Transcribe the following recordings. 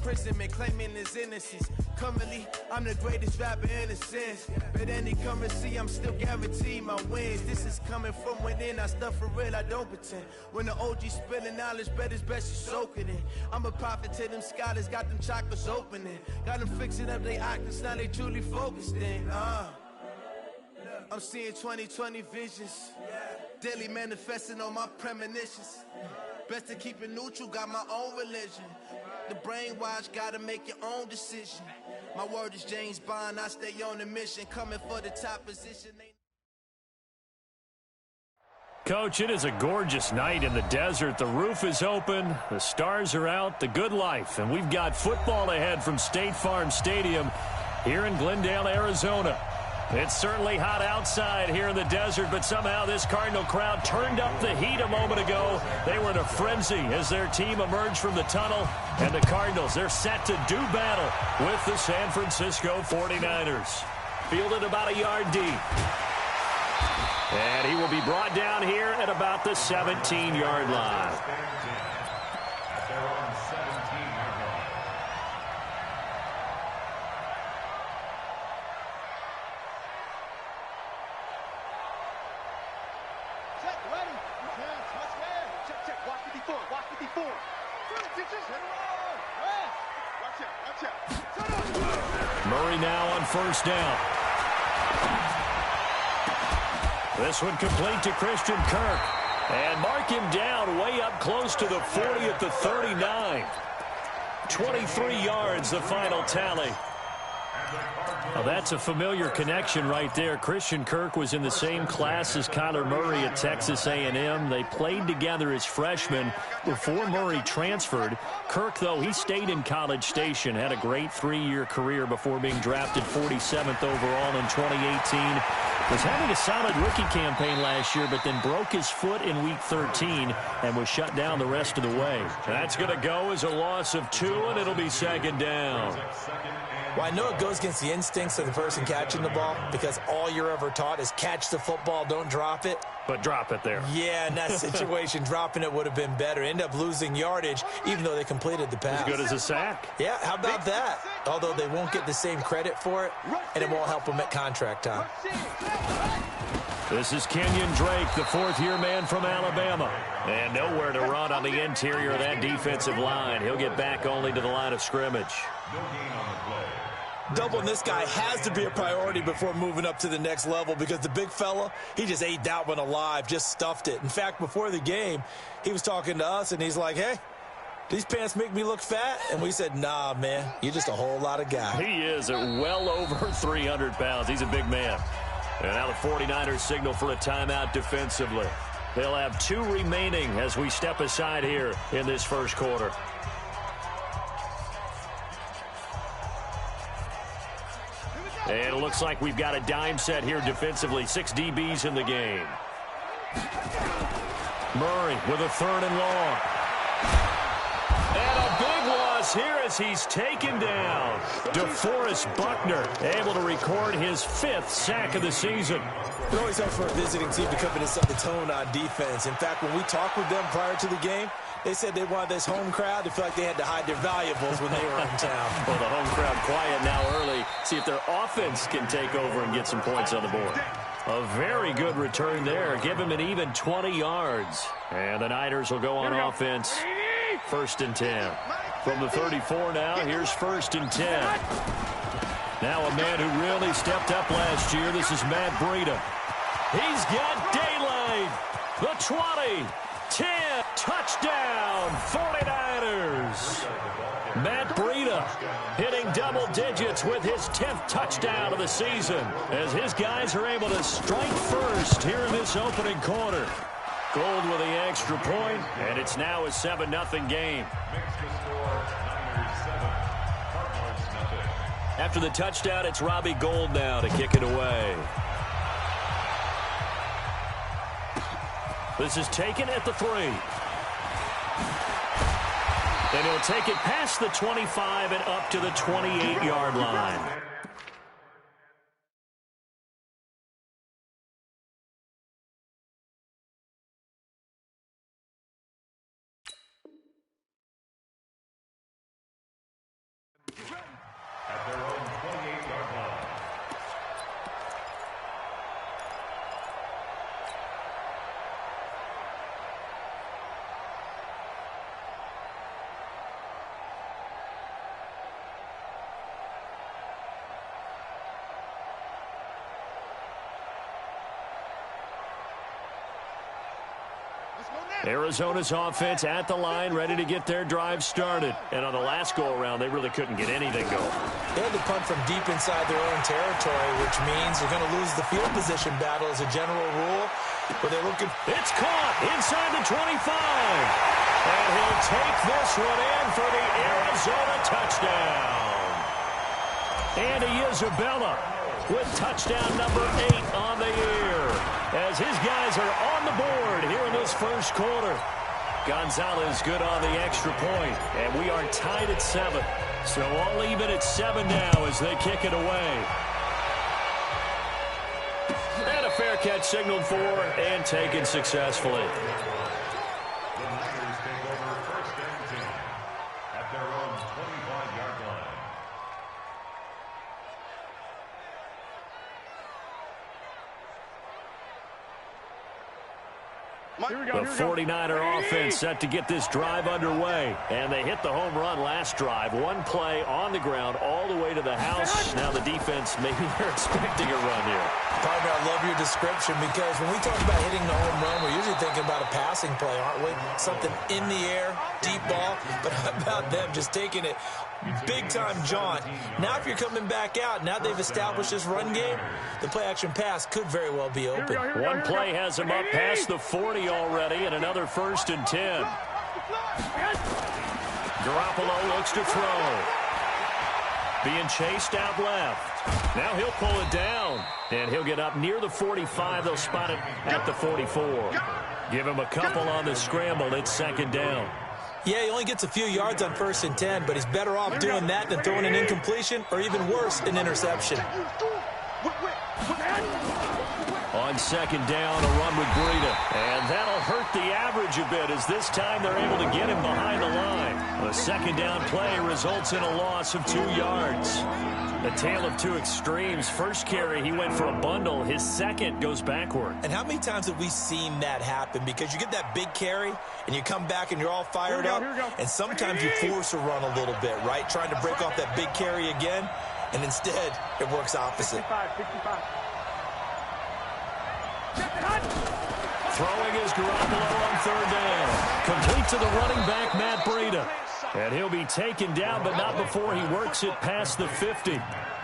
imprisonment, claiming his innocence. Currently, I'm the greatest rapper in a sense. But any currency, I'm still guaranteed my wins. This is coming from within, I stuff for real, I don't pretend. When the OG spilling knowledge, bet it's best you soak it in. I'm a prophet to them scholars, got them chakras opening. Got them fixing up they octaves, now they truly focused in. I'm seeing 2020 visions. Daily manifesting on my premonitions. Best to keep it neutral, got my own religion. The brainwash, gotta make your own decision. My word is James Bond, I stay on the mission. Coming for the top position. Coach, it is a gorgeous night in the desert. The roof is open, the stars are out, the good life. And we've got football ahead from State Farm Stadium here in Glendale, Arizona. It's certainly hot outside here in the desert, but somehow this Cardinal crowd turned up the heat a moment ago. They were in a frenzy as their team emerged from the tunnel, and the Cardinals, they're set to do battle with the San Francisco 49ers. Fielded about a yard deep. And he will be brought down here at about the 17-yard line. Murray now on first down. This one complete to Christian Kirk. And mark him down way up close to the 40 at the 39. 23 yards, the final tally. Well, that's a familiar connection right there. Christian Kirk was in the same class as Kyler Murray at Texas A&M. They played together as freshmen before Murray transferred. Kirk, though, he stayed in College Station, had a great 3-year career before being drafted 47th overall in 2018. Was having a solid rookie campaign last year, but then broke his foot in Week 13 and was shut down the rest of the way. That's going to go as a loss of 2, and it'll be second down. Well, I know it goes against the instincts of the person catching the ball because all you're ever taught is catch the football, don't drop it. But drop it there. Yeah, in that situation, dropping it would have been better. End up losing yardage, even though they completed the pass. As good as a sack. Yeah, how about that? Although they won't get the same credit for it, and it won't help them at contract time. This is Kenyon Drake, the fourth-year man from Alabama. And nowhere to run on the interior of that defensive line. He'll get back only to the line of scrimmage. Doubling this guy has to be a priority before moving up to the next level because the big fella, he just ate that one alive, just stuffed it. In fact, before the game, he was talking to us, and he's like, hey, these pants make me look fat? And we said, nah, man, you're just a whole lot of guy. He is at well over 300 pounds. He's a big man. And now the 49ers signal for a timeout defensively. They'll have 2 remaining as we step aside here in this first quarter. And it looks like we've got a dime set here defensively. 6 DBs in the game. Murray with a 3rd and long. And a big loss here as he's taken down. DeForest Buckner able to record his 5th sack of the season. It always helps for a visiting team to come in and set the tone on defense. In fact, when we talked with them prior to the game, they said they wanted this home crowd to feel like they had to hide their valuables when they were in town. Well, the home crowd quiet now early. See if their offense can take over and get some points on the board. A very good return there. Give him an even 20 yards. And the Niners will go on offense. 1st and 10. From the 34 now, here's 1st and 10. Now a man who really stepped up last year. This is Matt Breida. He's got daylight. The 20. 10, touchdown, 49ers. Matt Breida hitting double digits with his 10th touchdown of the season as his guys are able to strike first here in this opening quarter. Gold with the extra point, and it's now a 7-0 game. After the touchdown, it's Robbie Gould now to kick it away. This is taken at the 3. And he'll take it past the 25 and up to the 28-yard line. Arizona's offense at the line, ready to get their drive started. And on the last go-around, they really couldn't get anything going. They had to punt from deep inside their own territory, which means they're going to lose the field position battle as a general rule. But they're looking. It's caught inside the 25. And he'll take this one in for the Arizona touchdown. Andy Isabella with touchdown number 8 on the year, as his guys are on the board here in this first quarter. Gonzalez good on the extra point, and we are tied at 7. So all even at 7 now as they kick it away. And a fair catch signaled for and taken successfully. The Niners take over first and 10 at their own 25-yard line. The 49er offense set to get this drive underway. And they hit the home run last drive. One play on the ground all the way to the house. Now the defense, maybe they're expecting a run here. Partner, I love your description, because when we talk about hitting the home run, we're usually thinking about a passing play, aren't we? Something in the air, deep ball. But how about them just taking it big-time jaunt? Now if you're coming back out, now they've established this run game, the play-action pass could very well be open. One play has him up past the 40 already, and another first and 10. Garoppolo looks to throw. Being chased out left. Now he'll pull it down, and he'll get up near the 45. They'll spot it at the 44. Give him a couple on the scramble. It's second down. Yeah, he only gets a few yards on first and 10, but he's better off doing that than throwing an incompletion, or even worse, an interception. On second down, a run with Breida. And that'll hurt the average a bit, as this time they're able to get him behind the line. A second down play results in a loss of 2 yards. A tale of two extremes. First carry, he went for a bundle. His second goes backward. And how many times have we seen that happen? Because you get that big carry, and you come back and you're all fired up, and sometimes you force a run a little bit, right? Trying to break off that big carry again, and instead it works opposite. 65. Throwing is Garoppolo on third down. Complete to the running back, Matt Breida. And he'll be taken down, but not before he works it past the 50.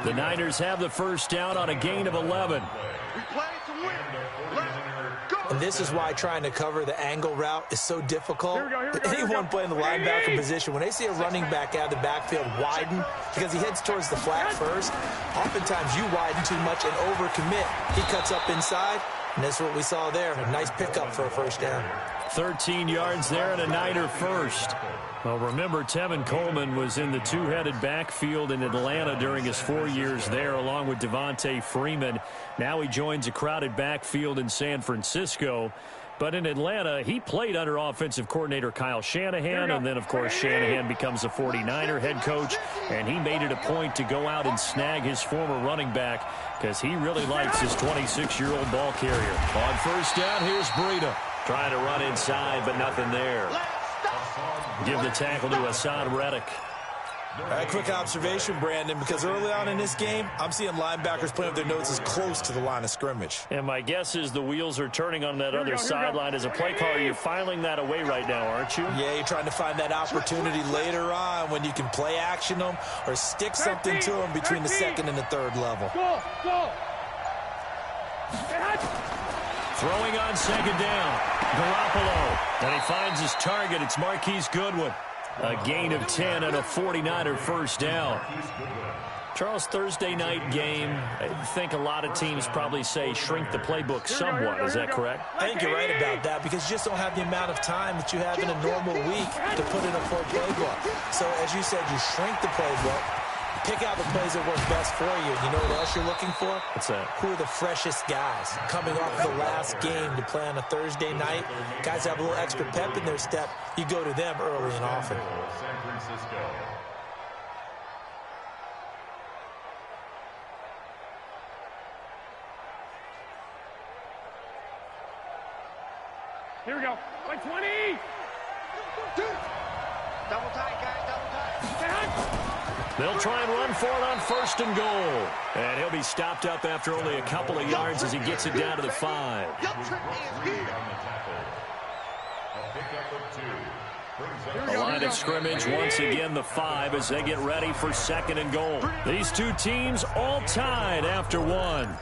The Niners have the first down on a gain of 11. And this is why trying to cover the angle route is so difficult. Anyone playing the linebacker position, when they see a running back out of the backfield widen, because he heads towards the flat first, oftentimes you widen too much and overcommit. He cuts up inside, and that's what we saw there. A nice pickup for a first down. 13 yards there and a Niner first. Well, remember, Tevin Coleman was in the two-headed backfield in Atlanta during his 4 years there, along with Devontae Freeman. Now he joins a crowded backfield in San Francisco. But in Atlanta, he played under offensive coordinator Kyle Shanahan, and then, of course, Shanahan becomes a 49er head coach, and he made it a point to go out and snag his former running back because he really likes his 26-year-old ball carrier. On first down, here's Breida. Trying to run inside, but nothing there. Give the tackle to Hassan Reddick. A quick observation, Brandon, because early on in this game, I'm seeing linebackers playing with their noses close to the line of scrimmage. And my guess is the wheels are turning on that other sideline. As a play caller, you're filing that away right now, aren't you? Yeah, you're trying to find that opportunity later on when you can play action them or stick something to them between the second and the third level. Throwing on second down, Garoppolo. And he finds his target. It's Marquise Goodwin. A gain of 10 and a 49er first down. Charles, Thursday night game, I think a lot of teams probably say shrink the playbook somewhat. Is that correct? I think you're right about that because you just don't have the amount of time that you have in a normal week to put in a full playbook. So, as you said, you shrink the playbook. Pick out the plays that work best for you. You know what else you're looking for? What's that? Who are the freshest guys coming off the last game to play on a Thursday night? Guys have a little extra pep in their step. You go to them early and often. San Francisco. Here we go. Like 20. Double tight, guys. Double tight. They'll try and run for it on first and goal. And he'll be stopped up after only a couple of yards as he gets it down to the 5. The line of scrimmage, once again, the 5 as they get ready for 2nd and goal. These two teams all tied after one.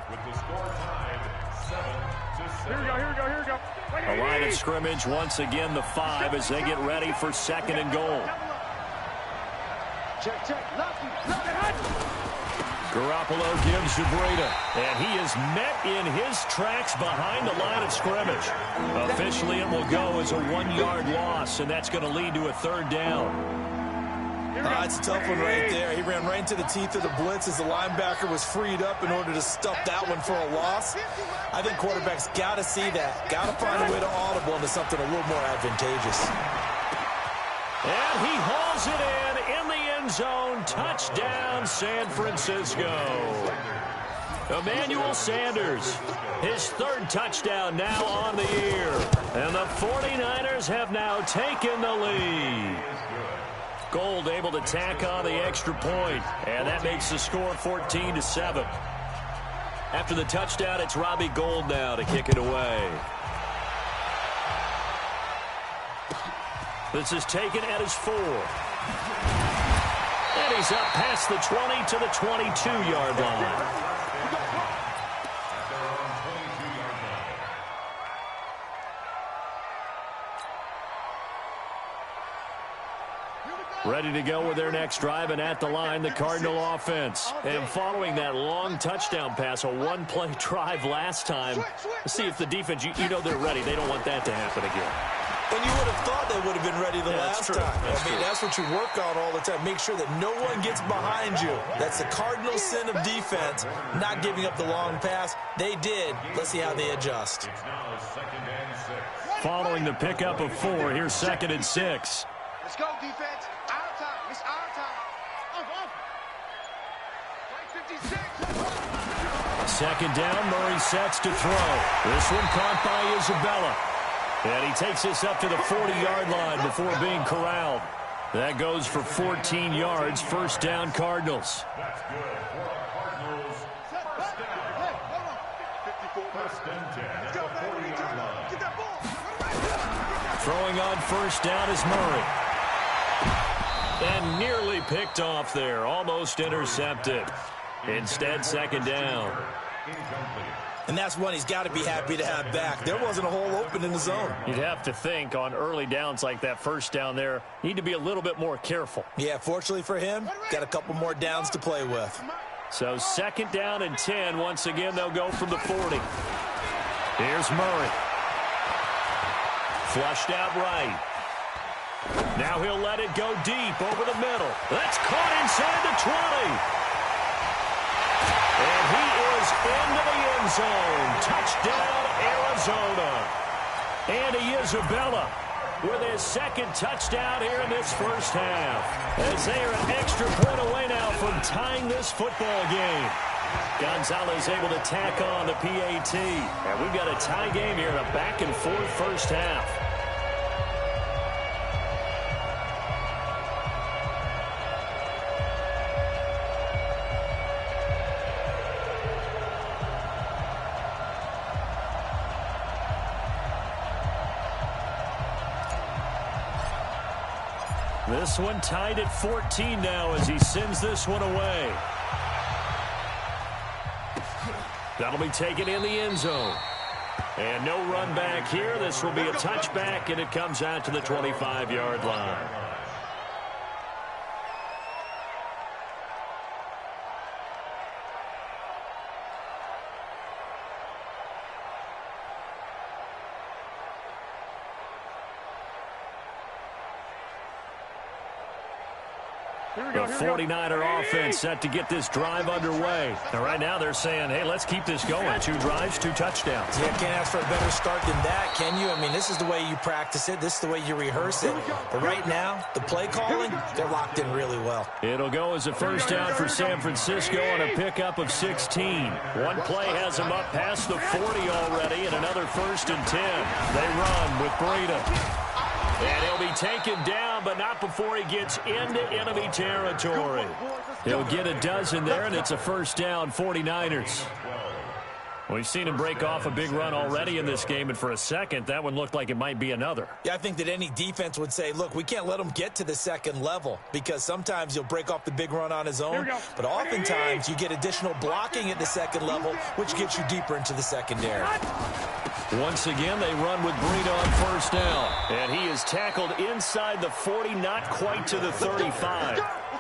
Here we go. The line of scrimmage, once again, the 5 as they get ready for 2nd and goal. Check. Garoppolo gives to Breida, and he is met in his tracks behind the line of scrimmage. Officially, it will go as a 1-yard loss, and that's going to lead to a 3rd down. It's a tough one right there. He ran right into the teeth of the blitz as the linebacker was freed up in order to stuff that one for a loss. I think quarterbacks got to see that. Got to find a way to audible into something a little more advantageous. And he hauls it in the end zone. Touchdown, San Francisco. Emmanuel Sanders, his 3rd touchdown now on the year. And the 49ers have now taken the lead. Gold able to tack on the extra point, and that makes the score 14-7. After the touchdown, it's Robbie Gould now to kick it away. This is taken at his 4. And he's up past the 20 to the 22-yard line. Ready to go with their next drive, and at the line, the Cardinal offense. And following that long touchdown pass, a 1-play drive last time, let's see if the defense, you know they're ready. They don't want that to happen again. And you would have thought they would have been ready the last time. That's what you work on all the time. Make sure that no one gets behind you. That's the cardinal sin of defense, not giving up the long pass. They did. Let's see how they adjust. Following the pickup of 4, here's 2nd and 6. Let's go, defense. Our time. It's our time. Off. Play 56. 2nd down, Murray sets to throw. This one caught by Isabella. And he takes this up to the 40-yard line before being corralled. That goes for 14 yards, 1st down Cardinals. That's good for the Cardinals. First down. 1st and 10 at the 40-yard line. Throwing on 1st down is Murray. And nearly picked off there, almost intercepted. Instead, 2nd down. And that's one he's got to be happy to have back. There wasn't a hole open in the zone. You'd have to think on early downs like that 1st down there, need to be a little bit more careful. Yeah, fortunately for him, got a couple more downs to play with. So 2nd down and 10. Once again, they'll go from the 40. Here's Murray. Flushed out right. Now he'll let it go deep over the middle. That's caught inside the 20. And he is into the end zone. Touchdown, Arizona. Andy Isabella with his 2nd touchdown here in this 1st half. As they are an extra point away now from tying this football game. Gonzalez able to tack on the PAT. And we've got a tie game here in a back-and-forth 1st half. This one tied at 14 now as he sends this one away. That'll be taken in the end zone. And no run back here. This will be a touchback, and it comes out to the 25-yard line. The 49er offense set to get this drive underway. And right now they're saying, hey, let's keep this going. 2 drives, 2 touchdowns. Yeah, can't ask for a better start than that, can you? I mean, this is the way you practice it. This is the way you rehearse it. But right now, the play calling, they're locked in really well. It'll go as a 1st down for San Francisco on a pickup of 16. One play has them up past the 40 already, and another 1st and 10. They run with Breida. And he'll be taken down, but not before he gets into enemy territory. He'll get a dozen there, and it's a 1st down, 49ers. We've seen him break off a big run already in this game, and for a second, that one looked like it might be another. Yeah, I think that any defense would say, look, we can't let him get to the second level because sometimes he'll break off the big run on his own, but oftentimes you get additional blocking at the second level, which gets you deeper into the secondary. Once again, they run with Breida on first down, and he is tackled inside the 40, not quite to the 35.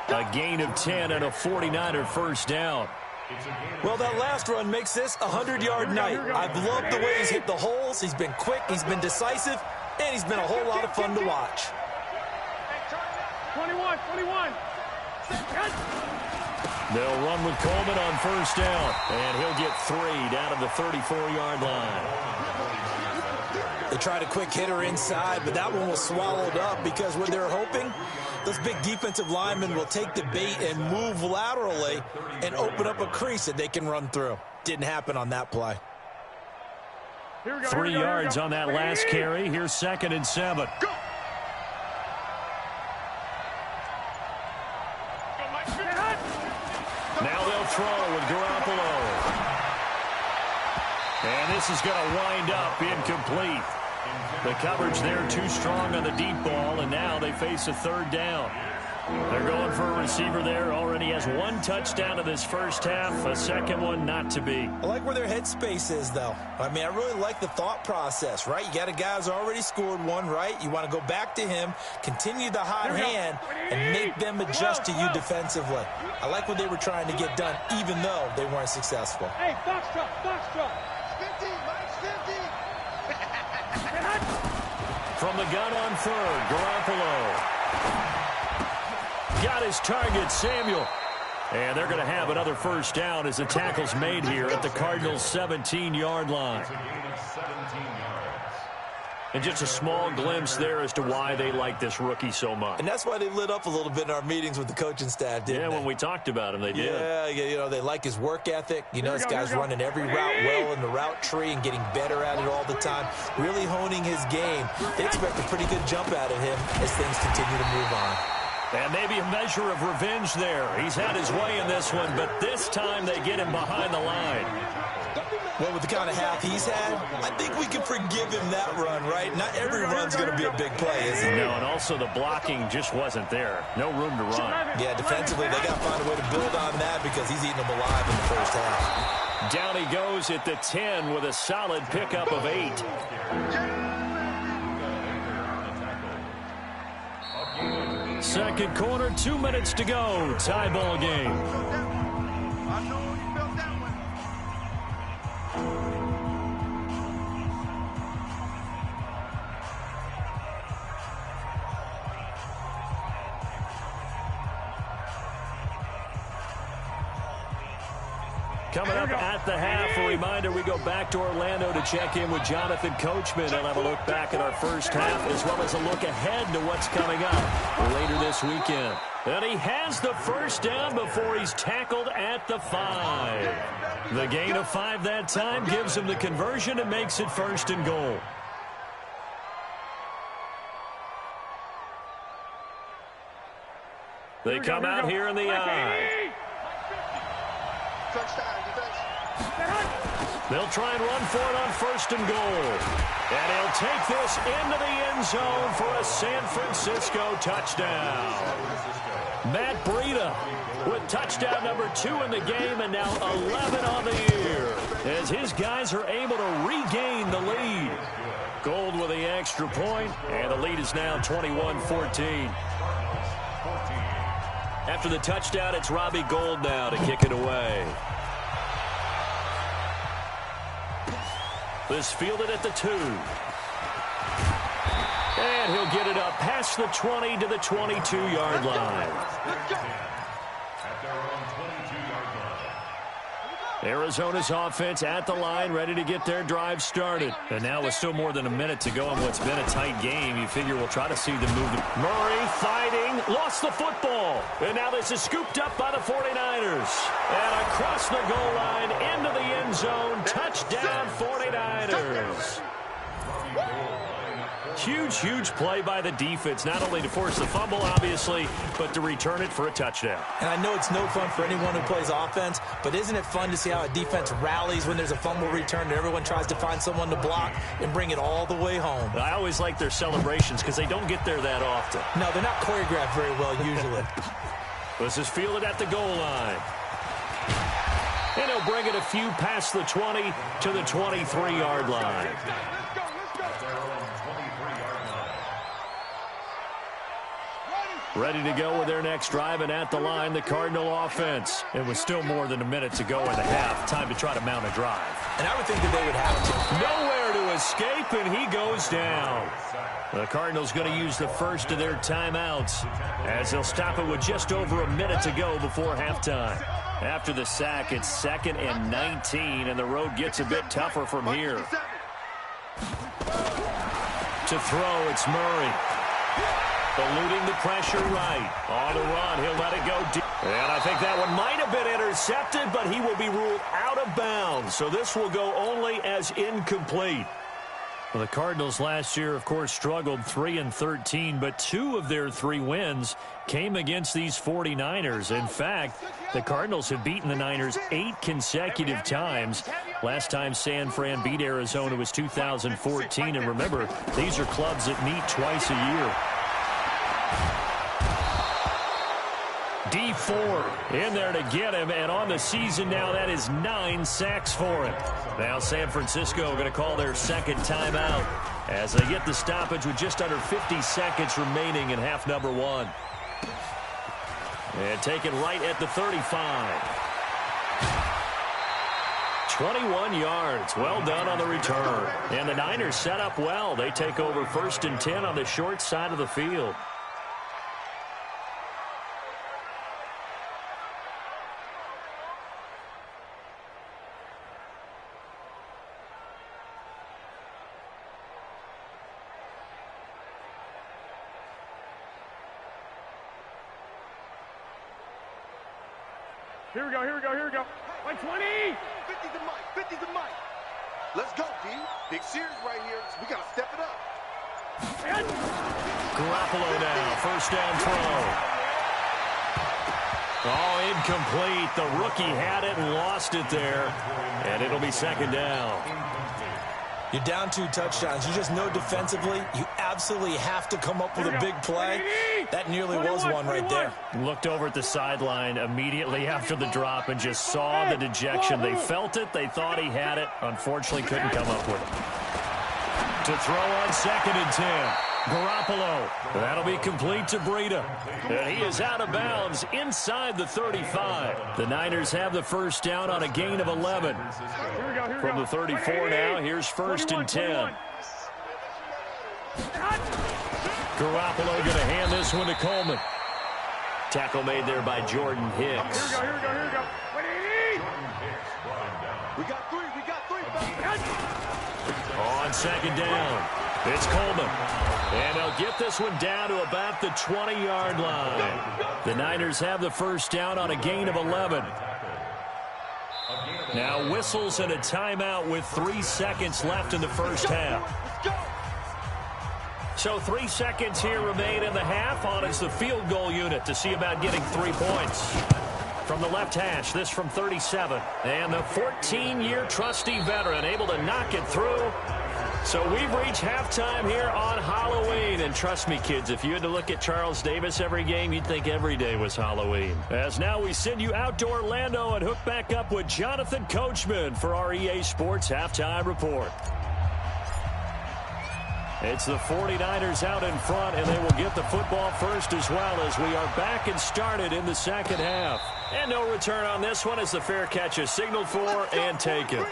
A gain of 10 and a 49er first down. Well, that last run makes this a 100-yard night. I've loved the way he's hit the holes. He's been quick, he's been decisive, and he's been a whole lot of fun to watch. 21. They'll run with Coleman on first down, and he'll get 3 down at the 34-yard line. They tried a quick hitter inside, but that one was swallowed up because what they're hoping, those big defensive linemen will take the bait and move laterally and open up a crease that they can run through. Didn't happen on that play. 3 yards on that last carry. Here's 2nd and 7. Go. Now they'll throw with Garoppolo. And this is going to wind up incomplete. The coverage there too strong on the deep ball, and now they face a 3rd down. They're going for a receiver there. Already has 1 touchdown in this first half, a second one not to be. I like where their headspace is, though. I mean, I really like the thought process, right? You got a guy who's already scored 1, right? You want to go back to him, continue the hot hand, and make them adjust to you defensively. I like what they were trying to get done, even though they weren't successful. Hey, box truck. 50, Mike's 50. From the gun on 3rd, Garoppolo. Got his target, Samuel. And they're going to have another first down as the tackle's made here at the Cardinals' 17-yard line. And just a small glimpse there as to why they like this rookie so much. And that's why they lit up a little bit in our meetings with the coaching staff, didn't they? Yeah, when we talked about him, they did. Yeah, you know, they like his work ethic. You know, this guy's running every route well in the route tree and getting better at it all the time, really honing his game. They expect a pretty good jump out of him as things continue to move on. And maybe a measure of revenge there. He's had his way in this one, but this time they get him behind the line. Well, with the kind of half he's had, I think we can forgive him that run, right? Not every run's going to be a big play, is it? No, and also the blocking just wasn't there. No room to run. Yeah, defensively, they got to find a way to build on that because he's eating them alive in the first half. Down he goes at the 10 with a solid pickup of 8. Second quarter, 2 minutes to go. Tie ball game. I know you felt that one. Coming up at the half, a reminder, we go back to Orlando to check in with Jonathan Coachman and have a look back at our first half as well as a look ahead to what's coming up later this weekend. And he has the first down before he's tackled at the 5. The gain of 5 that time gives him the conversion and makes it 1st and goal. They come out here in the eye. They'll try and run for it on 1st and goal. And he'll take this into the end zone for a San Francisco touchdown. Matt Breida with touchdown number 2 in the game and now 11 on the year as his guys are able to regain the lead. Gold with the extra point, and the lead is now 21-14. After the touchdown, it's Robbie Gould now to kick it away. This fielded at the 2. And he'll get it up past the 20 to the 22-yard line. Arizona's offense at the line, ready to get their drive started. And now with still more than a minute to go in what's been a tight game, you figure we'll try to see them move. Murray fighting, lost the football. And now this is scooped up by the 49ers. And across the goal line, into the end zone, touchdown 49ers. Huge play by the defense, not only to force the fumble, obviously, but to return it for a touchdown. And I know it's no fun for anyone who plays offense, but isn't it fun to see how a defense rallies when there's a fumble return and everyone tries to find someone to block and bring it all the way home? I always like their celebrations because they don't get there that often. No, they're not choreographed very well usually. This is fielded at the goal line. And he'll bring it a few past the 20 to the 23-yard line. Ready to go with their next drive, and at the line, the Cardinal offense. It was still more than a minute to go in the half. Time to try to mount a drive. And I would think that they would have to. Nowhere to escape, and he goes down. The Cardinals going to use the first of their timeouts as they'll stop it with just over a minute to go before halftime. After the sack, it's 2nd and 19, and the road gets a bit tougher from here. To throw, it's Murray. Eluding the pressure right. On the run, he'll let it go deep. And I think that one might have been intercepted, but he will be ruled out of bounds. So this will go only as incomplete. Well, the Cardinals last year, of course, struggled 3-13, but 2 of their 3 wins came against these 49ers. In fact, the Cardinals have beaten the Niners 8 consecutive times. Last time San Fran beat Arizona was 2014. And remember, these are clubs that meet twice a year. D Ford in there to get him, and on the season now, that is 9 sacks for him. Now San Francisco going to call their second timeout as they get the stoppage with just under 50 seconds remaining in half number 1. And taken right at the 35. 21 yards. Well done on the return. And the Niners set up well. They take over 1st and 10 on the short side of the field. Here we go. Like 20. 50's the mic. 50's the mic. Let's go, D. Big series right here. So we got to step it up. Garoppolo now. First down throw. Oh, incomplete. The rookie had it and lost it there. And it'll be 2nd down. You're down 2 touchdowns. You just know defensively you absolutely have to come up with a big play. That nearly was one right there. Looked over at the sideline immediately after the drop and just saw the dejection. They felt it. They thought he had it. Unfortunately, couldn't come up with it. To throw on 2nd and 10. Garoppolo. That'll be complete to Breida. And he is out of bounds inside the 35. The Niners have the first down on a gain of 11. From the 34 now, here's 1st and 10. Garoppolo going to hand this one to Coleman. Tackle made there by Jordan Hicks. Here we go. We got 3. On 2nd down, it's Coleman. And they'll get this one down to about the 20-yard line. The Niners have the first down on a gain of 11. Now whistles and a timeout with 3 seconds left in the first half. So 3 seconds here remain in the half. On is the field goal unit to see about getting 3 points. From the left hash, this from 37. And the 14-year trusty veteran able to knock it through. So we've reached halftime here on Halloween. And trust me, kids, if you had to look at Charles Davis every game, you'd think every day was Halloween. As now we send you out to Orlando and hook back up with Jonathan Coachman for our EA Sports Halftime Report. It's the 49ers out in front, and they will get the football first as well as we are back and started in the second half. And no return on this one as the fair catch is signaled for and taken.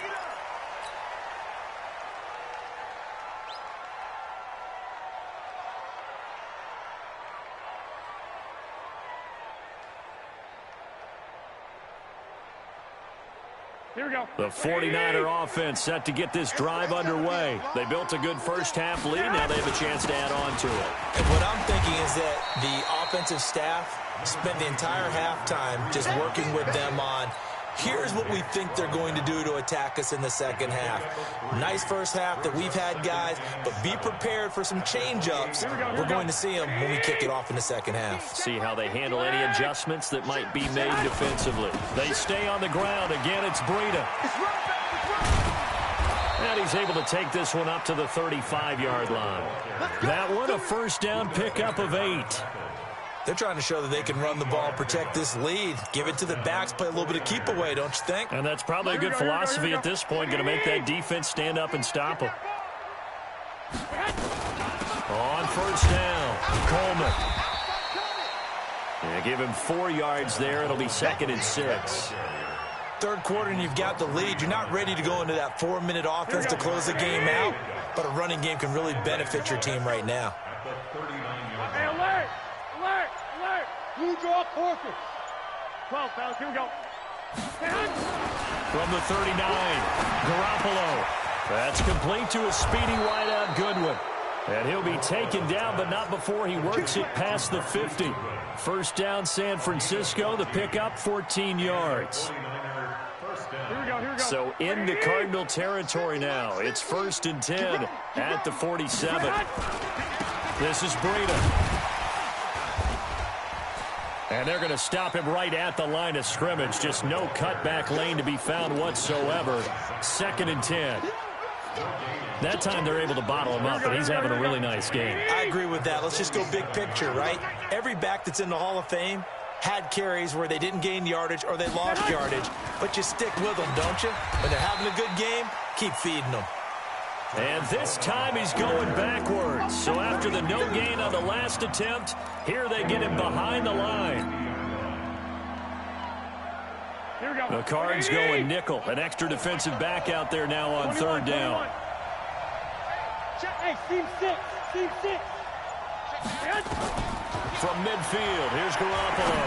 Here we go. The 49er offense set to get this drive underway. They built a good first half lead. Now they have a chance to add on to it. And what I'm thinking is that the offensive staff spent the entire halftime just working with them on Here's what we think they're going to do to attack us in the second half. Nice first half that we've had, guys, but be prepared for some change-ups. We're going to see them when we kick it off in the second half. See how they handle any adjustments that might be made defensively. They stay on the ground. Again, it's Breida. And he's able to take this one up to the 35-yard line. That one, a first down pickup of 8. They're trying to show that they can run the ball, protect this lead, give it to the backs, play a little bit of keep away, don't you think? And that's probably a good philosophy at this point, going to make that defense stand up and stop them. On first down, Coleman. Yeah, give him 4 yards there. It'll be 2nd and 6. Third quarter and you've got the lead. You're not ready to go into that 4-minute offense to close the game out, but a running game can really benefit your team right now. Hey, alert! Alert! Alert! Blue draw quarter. 12, fellas, here we go. From the 39, Garoppolo. That's complete to a speedy wideout Goodwin. And he'll be taken down, but not before he works it past the 50. First down, San Francisco. The pickup, 14 yards. Here we go. So into Cardinal territory now. It's 1st and 10 at the 47. This is Breida. And they're going to stop him right at the line of scrimmage. Just no cutback lane to be found whatsoever. 2nd and 10. That time they're able to bottle him up, but he's having a really nice game. I agree with that. Let's just go big picture, right? Every back that's in the Hall of Fame had carries where they didn't gain yardage or they lost yardage, but you stick with them, don't you? When they're having a good game, keep feeding them. And this time he's going backwards. So after the no gain on the last attempt, here they get him behind the line. Here we go. The Cards going nickel. An extra defensive back out there now on 3rd down. Hey, team 6. Team 6. From midfield, here's Garoppolo.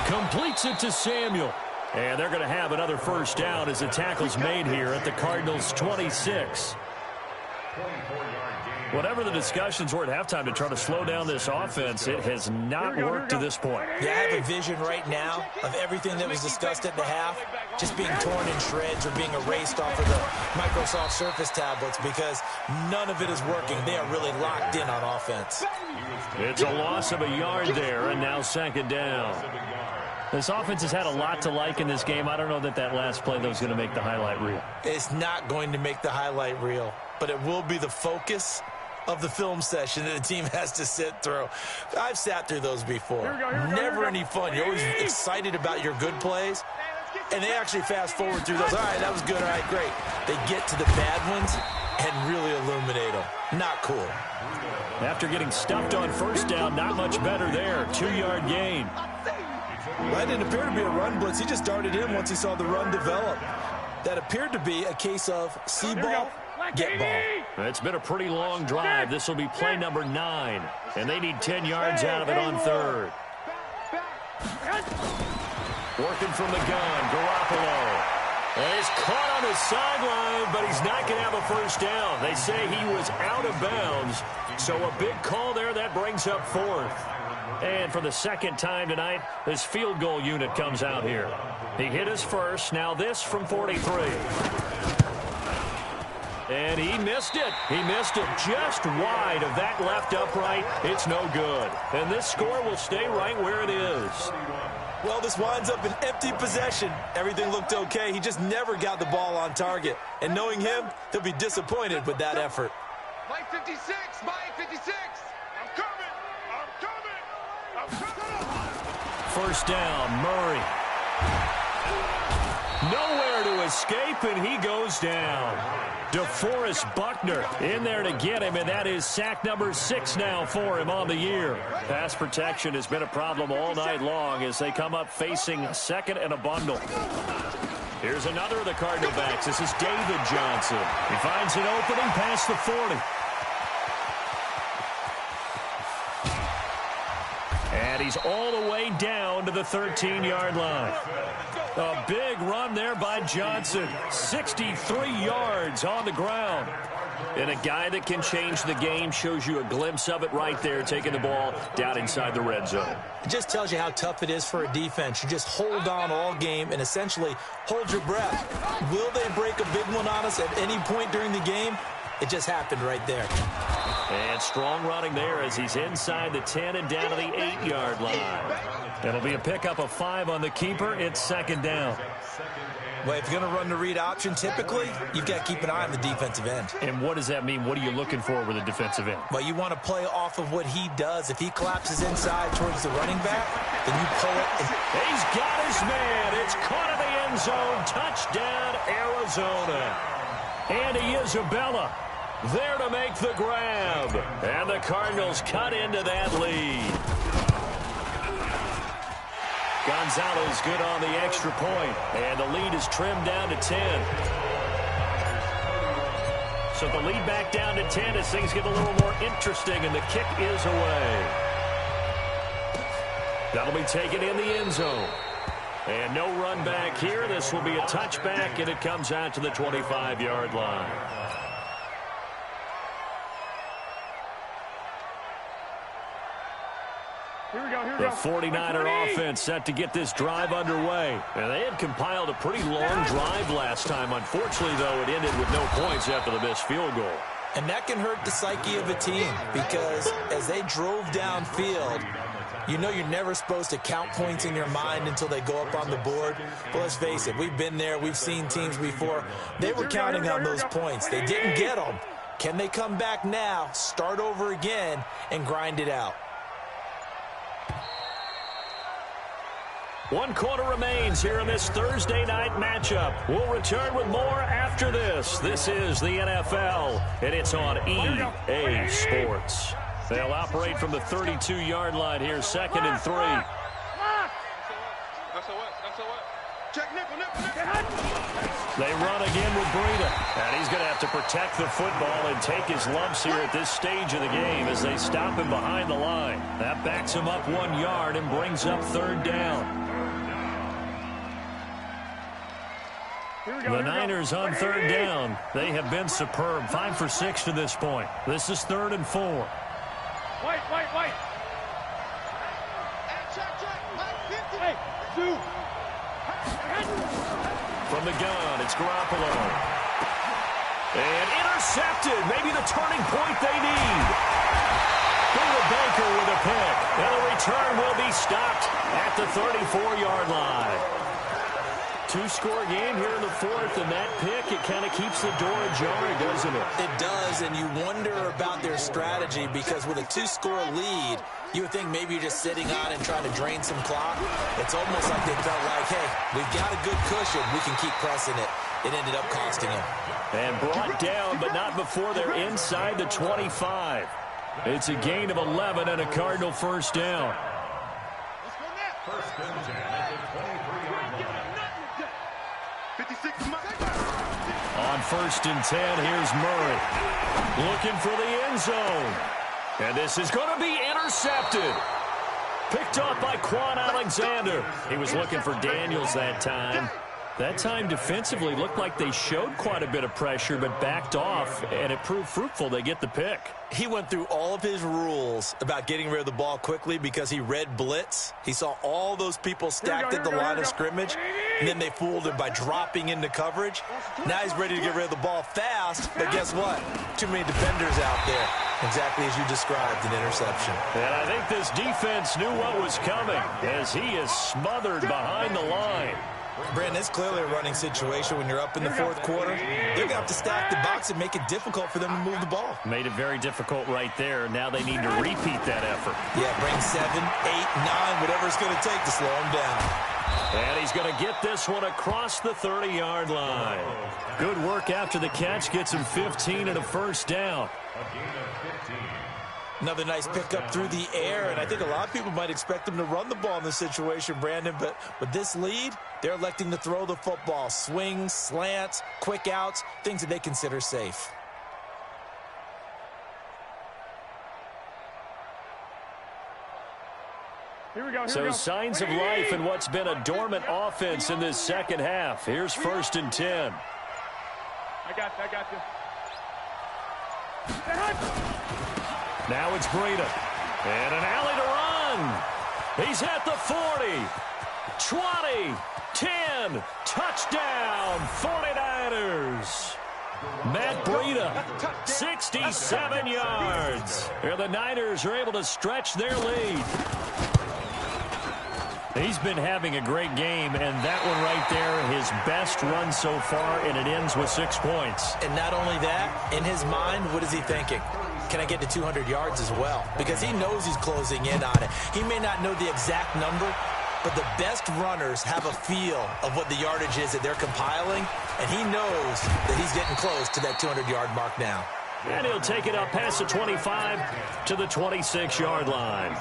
Completes it to Samuel. And they're going to have another first down as the tackle's made here at the Cardinals' 26. Whatever the discussions were at halftime to try to slow down this offense, it has not worked to this point. Yeah, I have a vision right now of everything that was discussed at the half just being torn in shreds or being erased off of the Microsoft Surface tablets because none of it is working. They are really locked in on offense. It's a loss of a yard there, and now 2nd down. This offense has had a lot to like in this game. I don't know that last play, though, is going to make the highlight reel. It's not going to make the highlight reel, but it will be the focus of the film session that the team has to sit through. I've sat through those before. Never any fun. You're always excited about your good plays, and they actually fast forward through those. All right, that was good. All right, great. They get to the bad ones and really illuminate them. Not cool. After getting stuffed on first down, not much better there. 2-yard gain. Well, that didn't appear to be a run blitz. He just darted in once he saw the run develop. That appeared to be a case of see ball, get ball. It's been a pretty long drive. This will be play number 9. And they need 10 yards out of it on 3rd. Working from the gun, Garoppolo. And he's caught on his sideline, but he's not going to have a first down. They say he was out of bounds. So a big call there. That brings up 4th. And for the 2nd time tonight, this field goal unit comes out here. He hit his first. Now this from 43. And he missed it. He missed it just wide of that left upright. It's no good. And this score will stay right where it is. Well, this winds up an empty possession. Everything looked okay. He just never got the ball on target. And knowing him, he'll be disappointed with that effort. Mike 56, Mike 56. I'm coming. I'm coming. I'm coming. First down, Murray. Nowhere to escape, and he goes down. DeForest Buckner in there to get him, and that is sack number 6 now for him on the year. Pass protection has been a problem all night long as they come up facing 2nd and a bundle. Here's another of the Cardinal backs. This is David Johnson. He finds an opening past the 40. And he's all the way down to the 13-yard line. A big run there by Johnson. 63 yards on the ground. And a guy that can change the game, shows you a glimpse of it right there, taking the ball down inside the red zone. It just tells you how tough it is for a defense. You just hold on all game and essentially hold your breath. Will they break a big one on us at any point during the game? It just happened right there. And strong running there as he's inside the 10 and down to the 8-yard line. It'll be a pickup of 5 on the keeper. It's second down. Well, if you're going to run the read option, typically, you've got to keep an eye on the defensive end. And what does that mean? What are you looking for with a defensive end? Well, you want to play off of what he does. If he collapses inside towards the running back, then you pull it. He's got his man. It's caught in the end zone. Touchdown, Arizona. Andy Isabella there to make the grab. And the Cardinals cut into that lead. Gonzalez good on the extra point, and the lead is trimmed down to 10. So the lead back down to 10 as things get a little more interesting, and the kick is away. That'll be taken in the end zone. And no run back here. This will be a touchback, and it comes out to the 25-yard line. The 49er offense set to get this drive underway. And they had compiled a pretty long drive last time. Unfortunately, though, it ended with no points after the missed field goal. And that can hurt the psyche of a team because as they drove downfield, you know you're never supposed to count points in your mind until they go up on the board. But let's face it, we've been there. We've seen teams before. They were counting on those points. They didn't get them. Can they come back now, start over again, and grind it out? 1 quarter remains here in this Thursday night matchup. We'll return with more after this. This is the NFL, and it's on EA Sports. They'll operate from the 32-yard line here, 2nd and 3. They run again with Breida, and he's going to have to protect the football and take his lumps here at this stage of the game as they stop him behind the line. That backs him up 1 yard and brings up 3rd down. The Niners on 3rd down. They have been superb. 5 for 6 to this point. This is 3rd and 4. White. Hey, Sue. From the gun, it's Garoppolo. And intercepted. Maybe the turning point they need. Buda Baker with a pick. And the return will be stopped at the 34-yard line. 2-score game here in the 4th, and that pick, it kind of keeps the door ajar, doesn't it? It does, and you wonder about their strategy because with a 2-score lead, you would think maybe you're just sitting on and trying to drain some clock. It's almost like they felt like, hey, we've got a good cushion. We can keep pressing it. It ended up costing them. And brought down, but not before they're inside the 25. It's a gain of 11 and a Cardinal 1st down. First and 10 at the 23-yard line. On 1st and 10, here's Murray. Looking for the end zone. And this is going to be intercepted. Picked off by Quan Alexander. He was looking for Daniels that time. That time defensively looked like they showed quite a bit of pressure but backed off, and it proved fruitful. They get the pick. He went through all of his rules about getting rid of the ball quickly because he read blitz. He saw all those people stacked at the line of scrimmage, and then they fooled him by dropping into coverage. Now he's ready to get rid of the ball fast, but guess what? Too many defenders out there. Exactly as you described, an interception. And I think this defense knew what was coming as he is smothered behind the line. Brandon, it's clearly a running situation when you're up in the 4th quarter. They're going to have to stack the box and make it difficult for them to move the ball. Made it very difficult right there. Now they need to repeat that effort. Yeah, bring 7, 8, 9, whatever it's going to take to slow him down. And he's going to get this one across the 30-yard line. Good work after the catch. Gets him 15 and a 1st down. Another nice pickup through the air, and I think a lot of people might expect them to run the ball in this situation, Brandon, but with this lead, they're electing to throw the football. Swings, slants, quick outs, things that they consider safe. So signs of life in what's been a dormant offense in this second half. Here's 1st and 10. I got you. Now it's Breida. And an alley to run. He's at the 40. 20. 10. Touchdown. 49ers. Matt Breida, 67 yards. Here the Niners are able to stretch their lead. He's been having a great game, and that one right there, his best run so far, and it ends with 6 points. And not only that, in his mind, what is he thinking? Can I get to 200 yards as well? Because he knows he's closing in on it. He may not know the exact number, but the best runners have a feel of what the yardage is that they're compiling, and he knows that he's getting close to that 200-yard mark now. And he'll take it up past the 25 to the 26-yard line.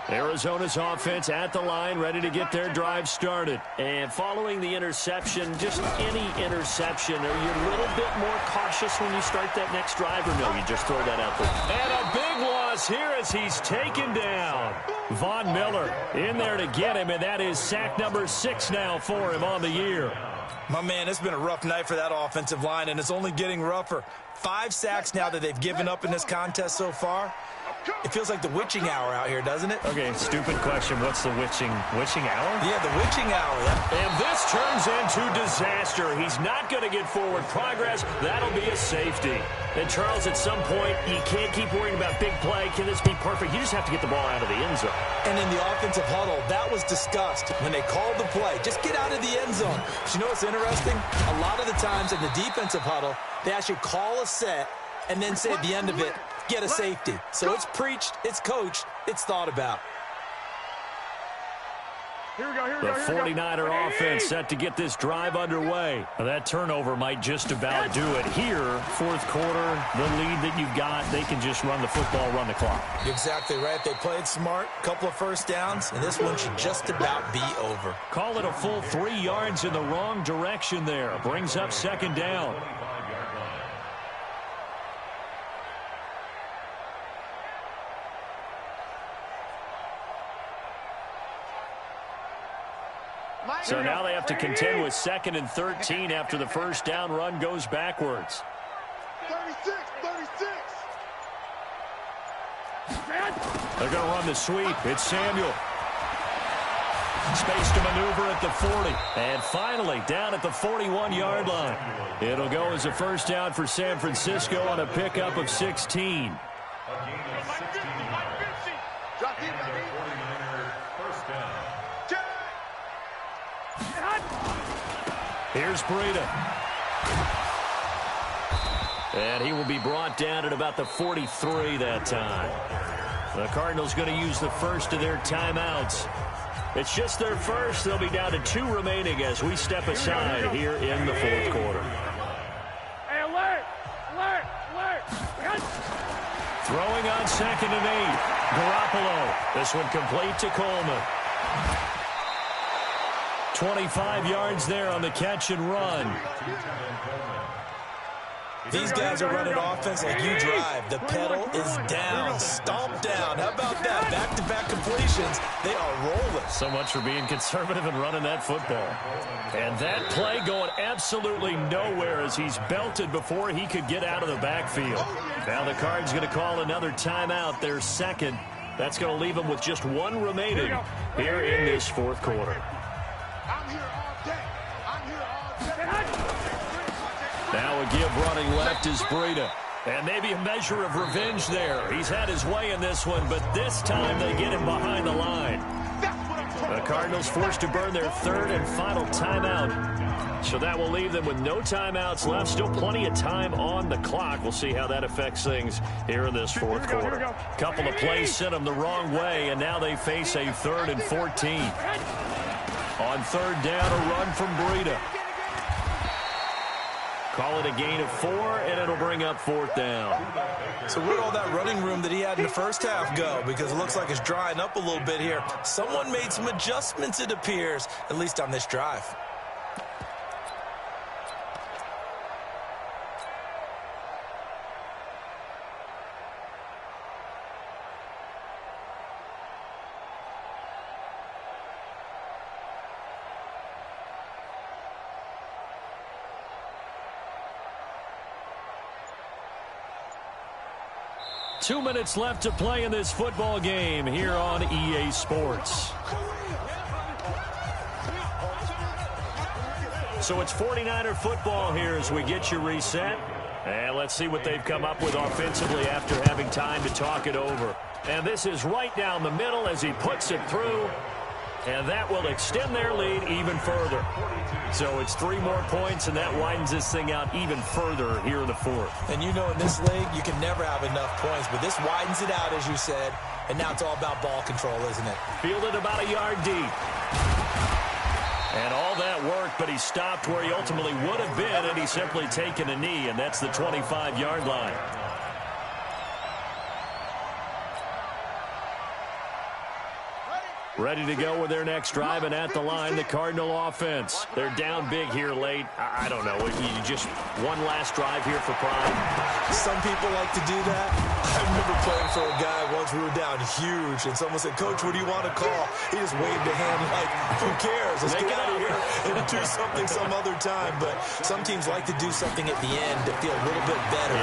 Arizona's offense at the line, ready to get their drive started. And following the interception, just any interception, are you a little bit more cautious when you start that next drive, or no, you just throw that out there? And a big loss here as he's taken down. Von Miller in there to get him, and that is sack number 6 now for him on the year. My man, it's been a rough night for that offensive line, and it's only getting rougher. 5 sacks now that they've given up in this contest so far. It feels like the witching hour out here, doesn't it? Okay, stupid question. What's the witching hour? Yeah, the witching hour. And this turns into disaster. He's not going to get forward progress. That'll be a safety. And, Charles, at some point, you can't keep worrying about big play. Can this be perfect? You just have to get the ball out of the end zone. And in the offensive huddle, that was discussed when they called the play. Just get out of the end zone. But you know what's interesting? A lot of the times in the defensive huddle, they actually call a set and then say at the end of it, get a safety. So it's preached, it's coached, it's thought about. The 49er offense set to get this drive underway. Now, that turnover might just about do it here. Fourth quarter, the lead that you've got, they can just run the football, run the clock. You're exactly right. They played smart, couple of first downs, and this one should just about be over. Call it a full 3 yards in the wrong direction there. Brings up second down. So now they have to contend with 2nd and 13 after the first down run goes backwards. 36. They're going to run the sweep. It's Samuel. Space to maneuver at the 40. And finally, down at the 41-yard line. It'll go as a first down for San Francisco on a pickup of 16. Here's Breida. And he will be brought down at about the 43 that time. The Cardinals going to use the first of their timeouts. It's just their first. They'll be down to 2 remaining as we step aside here in the fourth quarter. Hey, alert! Throwing on 2nd and 8. Garoppolo. This one complete to Coleman. 25 yards there on the catch and run. These guys are running offense like you drive. The pedal is down, stomp down. How about that? Back-to-back completions. They are rolling. So much for being conservative and running that football. And that play going absolutely nowhere as he's belted before he could get out of the backfield. Now the Cards going to call another timeout, their second. That's going to leave them with just 1 remaining here in this fourth quarter. Now a give running left is Breida. And maybe a measure of revenge there. He's had his way in this one, but this time they get him behind the line. The Cardinals forced to burn their 3rd and final timeout. So that will leave them with no timeouts left. Still plenty of time on the clock. We'll see how that affects things here in this fourth quarter. Couple of plays sent them the wrong way, and now they face a 3rd and 14. On 3rd down, a run from Breida. Call it a gain of 4, and it'll bring up 4th down. So where'd all that running room that he had in the first half go? Because it looks like it's drying up a little bit here. Someone made some adjustments, it appears, at least on this drive. 2 minutes left to play in this football game here on EA Sports. So it's 49er football here as we get you reset. And let's see what they've come up with offensively after having time to talk it over. And this is right down the middle as he puts it through. And that will extend their lead even further. So it's 3 more points, and that widens this thing out even further here in the fourth. And you know in this league, you can never have enough points, but this widens it out, as you said, and now it's all about ball control, isn't it? Fielded about a yard deep. And all that worked, but he stopped where he ultimately would have been, and he's simply taken a knee, and that's the 25-yard line. Ready to go with their next drive, and at the line, the Cardinal offense. They're down big here late. I don't know. You just one last drive here for pride. Some people like to do that. I remember playing for a guy once. We were down huge, and someone said, "Coach, what do you want to call?" He just waved a hand like, "Who cares? Let's get out of here and do something some other time." But some teams like to do something at the end to feel a little bit better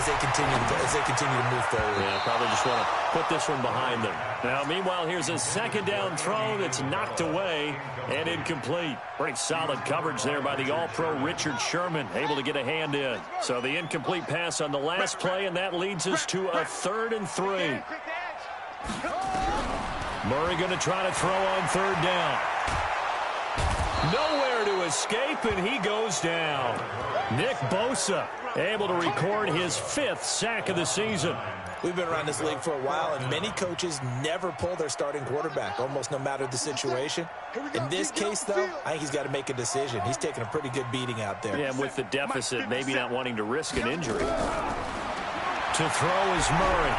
as they continue to move forward. Yeah, probably just want to put this one behind them. Now, meanwhile, here's a second down throw that's knocked away and incomplete. Pretty solid coverage there by the All-Pro Richard Sherman, able to get a hand in. So the incomplete pass on the last play, and that leads us to a 3rd and 3. Murray going to try to throw on 3rd down. Nowhere to escape, and he goes down. Nick Bosa able to record his 5th sack of the season. We've been around this league for a while, and many coaches never pull their starting quarterback, almost no matter the situation. In this case, though, I think he's got to make a decision. He's taking a pretty good beating out there. Yeah, with the deficit, maybe not wanting to risk an injury. To throw is Murray.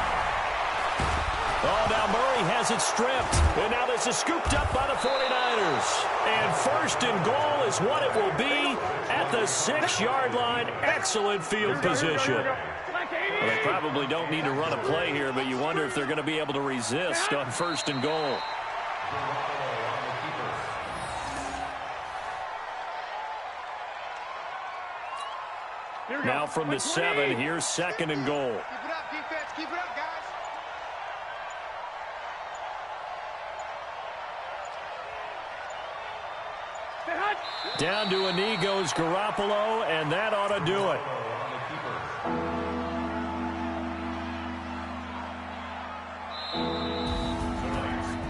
Oh, now Murray has it stripped. And now this is scooped up by the 49ers. And 1st and goal is what it will be at the 6-yard line. Excellent field position. Well, they probably don't need to run a play here, but you wonder if they're going to be able to resist on 1st and goal. Now from the 7, here's 2nd and goal. Keep it up, defense. Keep it up, guys. Down to a knee goes Garoppolo, and that ought to do it.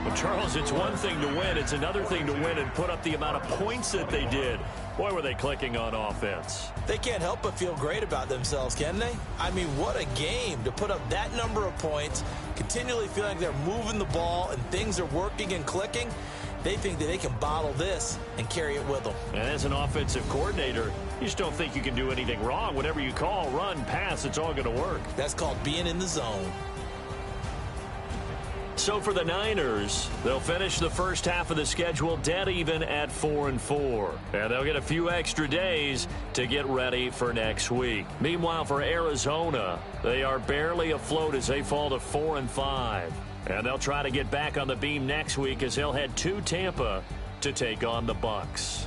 But Charles, it's one thing to win. It's another thing to win and put up the amount of points that they did. Boy, were they clicking on offense. They can't help but feel great about themselves, can they? I mean, what a game to put up that number of points, continually feeling like they're moving the ball and things are working and clicking. They think that they can bottle this and carry it with them. And as an offensive coordinator, you just don't think you can do anything wrong. Whatever you call, run, pass, it's all going to work. That's called being in the zone. So for the Niners, they'll finish the first half of the schedule dead even at 4-4. And they'll get a few extra days to get ready for next week. Meanwhile, for Arizona, they are barely afloat as they fall to 4-5. And they'll try to get back on the beam next week as they'll head to Tampa to take on the Bucs.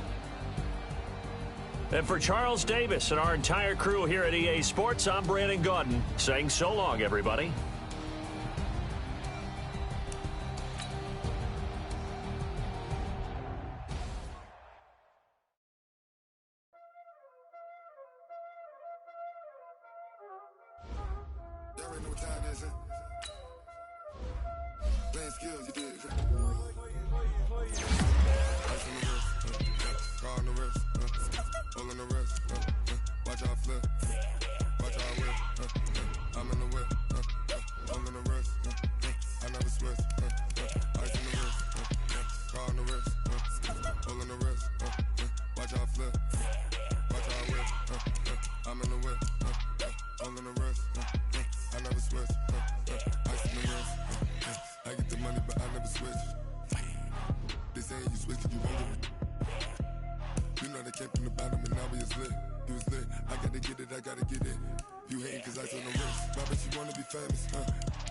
And for Charles Davis and our entire crew here at EA Sports, I'm Brandon Gaudin saying so long, everybody. Skills, you did. Watch out flip, watch out whip. I'm in the whip, I'm in the wrist. I never switch. Ice in the wrist, car on the wrist, hole in the wrist. Watch out flip, watch out whip. I'm in the whip, hole in the wrist. I never switch. Ice in the wrist. I get the money, but I never switch. They saying you switch, you won't get it. You know they came from the bottom and now we is lit. You was lit, I gotta get it, I gotta get it. You hating cause ice on the wrist. Why bet you wanna be famous,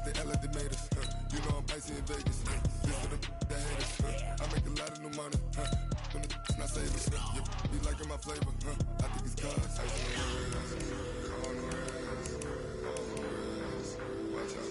They act like they made us, You know I'm icy in Vegas, This for the that hate us, I make a lot of new money, When the not saving, You be liking my flavor, I think it's cause ice on the wrist, on the wrist, on the wrist. Watch out.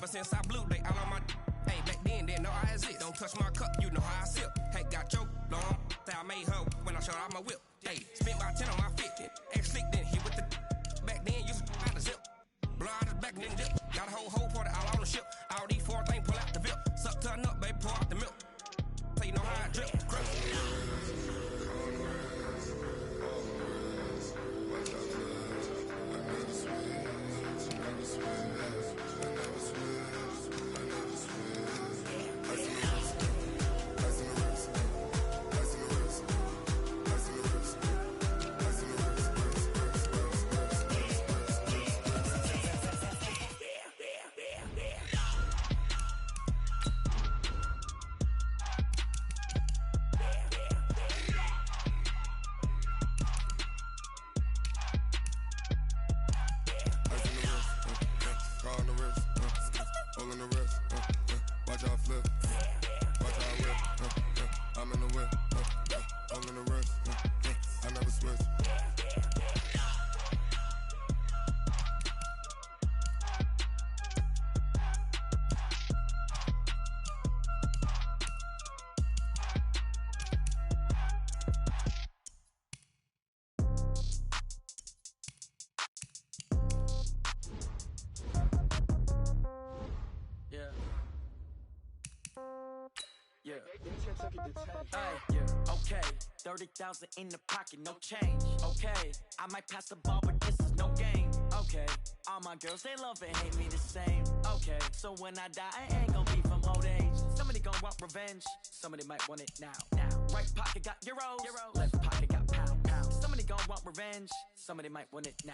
Ever since I blew, they all on my. Hey, back then, didn't know I exist. Don't touch my cup, you know how I sip. Hey, got your long. Say I made her when I showed out my whip. Hey, spent about 10 on my fit. Ex-slick, then hit with the. Back then, used to out the zip. Blow out his back, then dip. Got a whole party all on the ship. All these four things, pull out the VIP. Suck, turn up, baby, pour out the milk. So you know how I drip. Okay, 30,000 in the pocket, no change. Okay, I might pass the ball, but this is no game. Okay, all my girls, they love and hate me the same. Okay, so when I die, I ain't gonna be from old age. Somebody gonna want revenge, somebody might want it now. Right pocket got euros, left pocket got pound. Somebody gonna want revenge, somebody might want it now.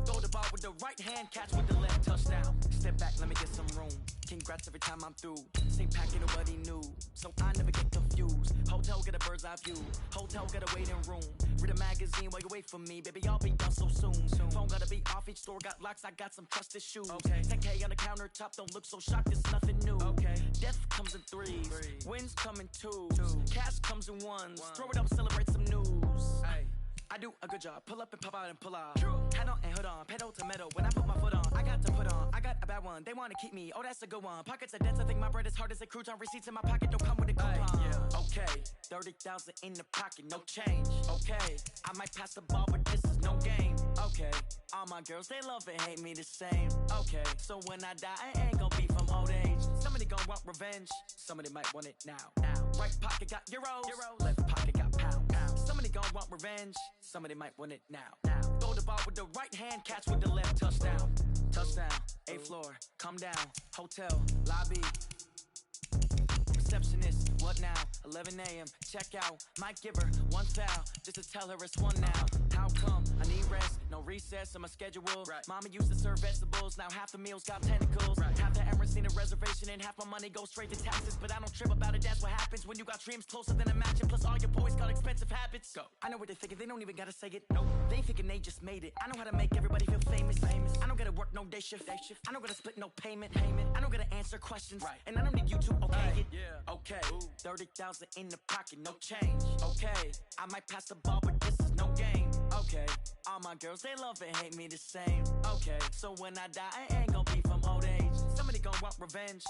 Throw the ball with the right hand, catch with the left, touchdown. Step back, let me get some room. Congrats every time I'm through. Same packet, nobody knew, so I never get confused. Hotel get a bird's eye view. Hotel get a waiting room. Read a magazine while you wait for me, baby. I'll be done so soon. Phone gotta be off. Each store got locks. I got some trusted shoes. Okay. 10K on the countertop. Don't look so shocked. It's nothing new. Okay. Death comes in threes. Wins come in twos. Cash comes in ones. Throw it up, celebrate some news. Ay. I do a good job. Pull up and pop out and pull out. Hat on and hood on. Pedal to metal. When I put my foot on, I got to put on. I got a bad one. They want to keep me. Oh, that's a good one. Pockets are dense. I think my bread is hard as a crouton. Receipts in my pocket don't come with a coupon. Okay. 30,000 in the pocket. No change. Okay. I might pass the ball, but this is no game. Okay. All my girls, they love and hate me the same. Okay. So when I die, I ain't gonna be from old age. Somebody gonna want revenge. Somebody might want it now. Right pocket got euros. Left pocket got pound. Somebody gonna want revenge. Somebody might want it now. Throw the ball with the right hand, catch with the left, touchdown. Touchdown, 8th floor, come down, hotel, lobby. Receptionist, what now? 11 a.m., check out. Might give her one foul, just to tell her it's one now. How come? I need rest, no recess on my schedule. Right. Mama used to serve vegetables, now half the meals got tentacles. Right. Half the Emirates need a reservation and half my money goes straight to taxes. But I don't trip about it, that's what happens when you got dreams closer than a match. And plus all your boys got expensive habits. Go. I know what they're thinking, they don't even gotta say it. Nope. They ain't thinking they just made it. I know how to make everybody feel famous. I don't gotta work no day shift. I don't gotta split no payment. I don't gotta answer questions. Right. And I don't need you to okay it. Yeah. Okay. 30,000 in the pocket, no change. Okay. I might pass the ball, but this is no game. Okay. All my girls, they love and hate me the same. Okay. So when I die, I ain't gonna be from old age. Somebody gonna want revenge.